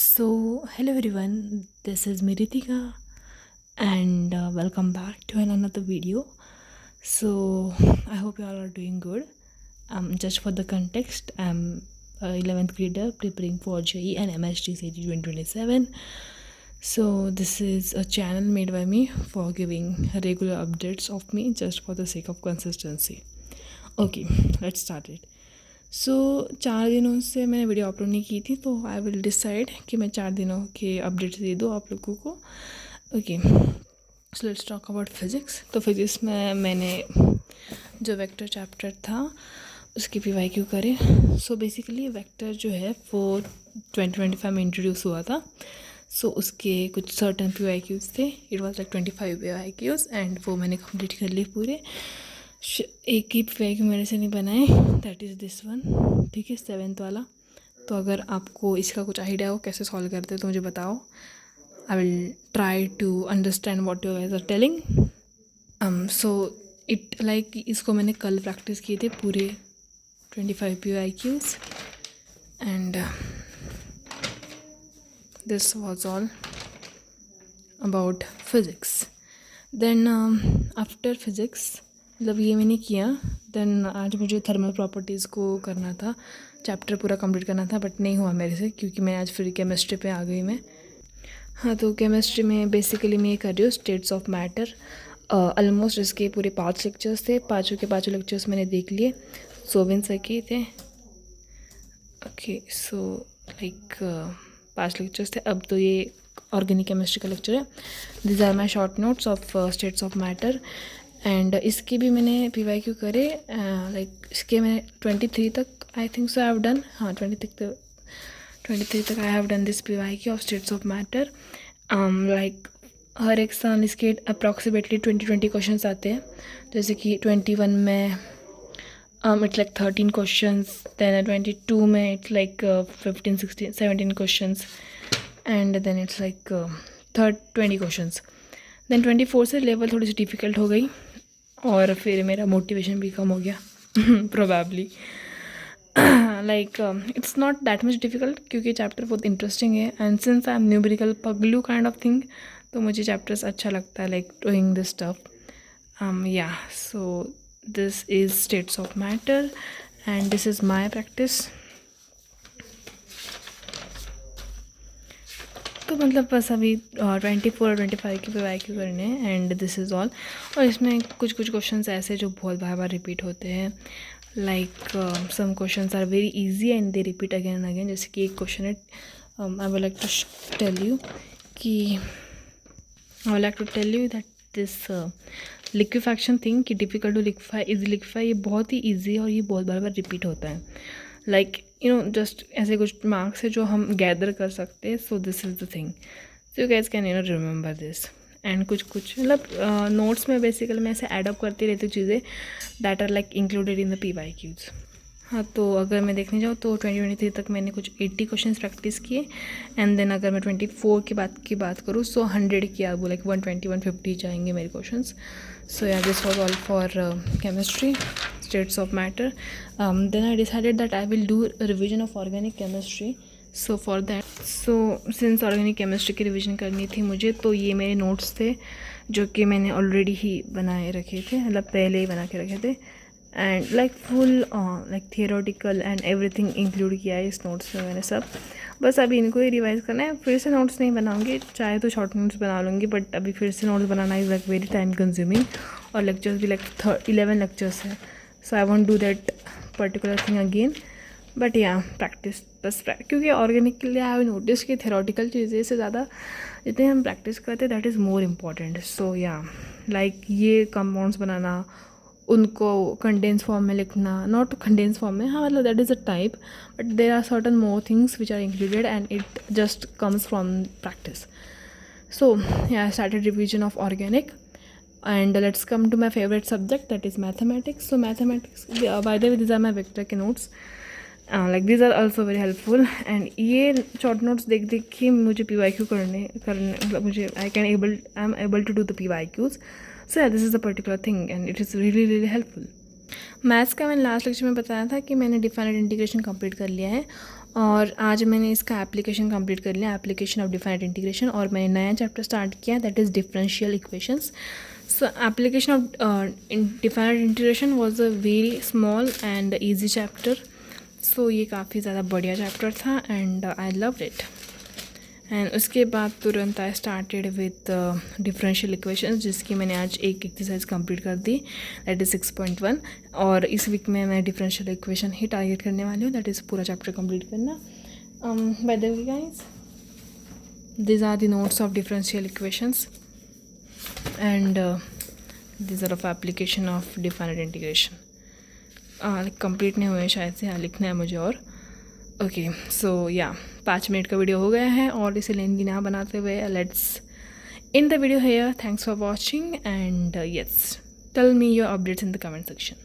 So, hello everyone, this is Miritika and welcome back to another video. So, I hope you all are doing good. Just for the context, I'm a 11th grader preparing for JEE and MSTCT 2027. So, this is a channel made by me for giving regular updates of me just for the sake of consistency. Okay, let's start it. सो 4 दिनों से मैंने video upload नहीं की थी, तो I will decide कि मैं 4 दिनों के अपडेट्स दे दूँ आप लोगों को. Okay, so let's talk about physics. तो फिज़िक्स में मैंने जो वेक्टर चैप्टर था उसकी PYQ करे. सो बेसिकली वेक्टर जो है वो 2025 में इंट्रोड्यूस हुआ था. सो उसके कुछ सर्टन PYQs थे. It was like 25 PYQs and वो मैंने कंप्लीट कर लिए पूरे. एक ही PYQ मेरे से नहीं बनाए, दैट इज़ दिस वन. ठीक है, 7th वाला. तो अगर आपको इसका कुछ आइडिया हो कैसे सॉल्व करते हो तो मुझे बताओ. I will try to understand what you guys are telling. So it like इसको मैंने कल प्रैक्टिस किए थे पूरे 25 PYQs and this was all about physics. Then after physics मतलब ये मैंने किया. देन आज मुझे थर्मल प्रॉपर्टीज़ को करना था, चैप्टर पूरा कंप्लीट करना था, बट नहीं हुआ मेरे से क्योंकि मैं आज फिर केमिस्ट्री पे आ गई मैं. हाँ, तो केमिस्ट्री में बेसिकली मैं ये कर रही हूँ स्टेट्स ऑफ मैटर. ऑलमोस्ट इसके पूरे 5 लेक्चर्स थे. पाँचों के पाँचों लेक्चर्स मैंने देख लिए. सोविन सर के थे. ओके, सो लाइक 5 लेक्चर्स थे. अब तो ये ऑर्गेनिक केमिस्ट्री का लेक्चर है. This are my short notes of states of matter. And इसके भी मैंने PYQ करे. लाइक इसके मैं 23 तक I think so I have done. हाँ, 23 तक I have done this PYQ of states of matter. Like हर एक साल इसके अप्रॉक्सीमेटली 20 क्वेश्चंस आते हैं. जैसे कि 21 में इट्स लाइक 13 क्वेश्चंस. देन 22 में it's like 15 16 17 questions and then it's like 20 questions. Then 24 से लेवल थोड़ी सी डिफ़िकल्ट हो गई और फिर मेरा मोटिवेशन भी कम हो गया probably. Like it's not that much difficult क्योंकि चैप्टर बहुत इंटरेस्टिंग है. And since I am numerical पगलू काइंड ऑफ थिंग, तो मुझे चैप्टर्स अच्छा लगता है like doing this stuff. Yeah so this is states of matter and this is my practice. तो मतलब बस अभी 24 और 25 की PYQ करने हैं एंड दिस इज़ ऑल. और इसमें कुछ क्वेश्चंस ऐसे जो बहुत बार रिपीट होते हैं. Like some questions are very easy and they repeat again and again. जैसे कि एक क्वेश्चन है, I would like to tell you that this liquefaction thing कि difficult to liquefy is liquefy, ये बहुत ही ईजी है और ये बहुत बार रिपीट होता है. लाइक यू नो जस्ट ऐसे कुछ मार्क्स है जो हम गैदर कर सकते हैं. सो this is the thing. So you guys can remember this. And कुछ मतलब नोट्स में बेसिकली मैं ऐसे एडअप करती रहती हूँ चीज़ें that are like included in the PYQs. हाँ, तो अगर मैं देखने जाऊँ तो 2023 तक मैंने कुछ 80 क्वेश्चन प्रैक्टिस किए. एंड देन अगर मैं 24 की बात करूँ सो 100 किया, वो लाइक 120-150 जाएंगे मेरे क्वेश्चन. सो या this was all for chemistry states of matter. Then I decided that I will do a revision of organic chemistry. So for that, since organic chemistry की रिविज़न करनी थी मुझे, तो ये मेरे नोट्स थे जो कि मैंने ऑलरेडी ही बनाए रखे थे, मतलब पहले ही बना के रखे थे. And like full like theoretical and everything include किया है इस नोट्स में मैंने सब. बस अभी इनको ही रिवाइज़ करना है. फिर से नोट्स नहीं बनाऊंगी, चाहे तो शॉर्ट नोट्स बना लूँगी, बट अभी फिर से notes banana is like very time consuming. और लेक्चर्स भी लाइक 11 लेक्चर्स हैं. So I won't do that particular thing again. But yeah, practice बस क्योंकि ऑर्गेनिक के लिए आई हैव नोटिस कि थेरोटिकल चीज़ें से ज़्यादा जितने हम प्रैक्टिस करते हैं दैट इज़ मोर इम्पॉर्टेंट. सो या लाइक ये कंपाउंड्स बनाना, उनको कंडेंस फॉर्म में लिखना, नॉट कंडेंस फॉर्म में, हाँ मतलब that is a type, but there are certain more things which are included and it just comes from practice. So yeah I started revision of organic. And let's come to my favorite subject, that is mathematics. So mathematics, by the way, these are my vector के notes. Like these are also very helpful. And ये short notes देख के मुझे PYQ करने मतलब मुझे I'm able to do the PYQs. So yeah, this is the particular thing and it is really helpful. Maths का मैंने लास्ट लेक्चर में बताया था कि मैंने डिफाइनेड इंटीग्रेशन कंप्लीट कर लिया है और आज मैंने इसका एप्लीकेशन कंप्लीट कर लिया, एप्लीकेशन ऑफ डिफाइनाइट इंटीग्रेशन, और मैंने नया चैप्टर स्टार्ट किया, that is differential equations. So application of definite integration was a very small and easy chapter. So ये काफ़ी ज़्यादा बढ़िया चैप्टर था and I loved it. And उसके बाद तुरंत I started with differential equations, जिसकी मैंने आज एक एक्सरसाइज कंप्लीट कर दी, दैट इज़ 6.1. और इस वीक में मैं डिफरेंशियल इक्वेशन ही टारगेट करने वाली हूँ, दैट इज़ पूरा चैप्टर कंप्लीट करना. By the way guys, these are the notes of differential equations and these are of application of definite integration. Complete नहीं हुए शायद से, हाँ लिखना है मुझे. और ओके सो या 5 मिनट का वीडियो हो गया है और इसे लेंदी ना बनाते हुए let's in the video here. Thanks for watching and yes, tell me your updates in the comment section.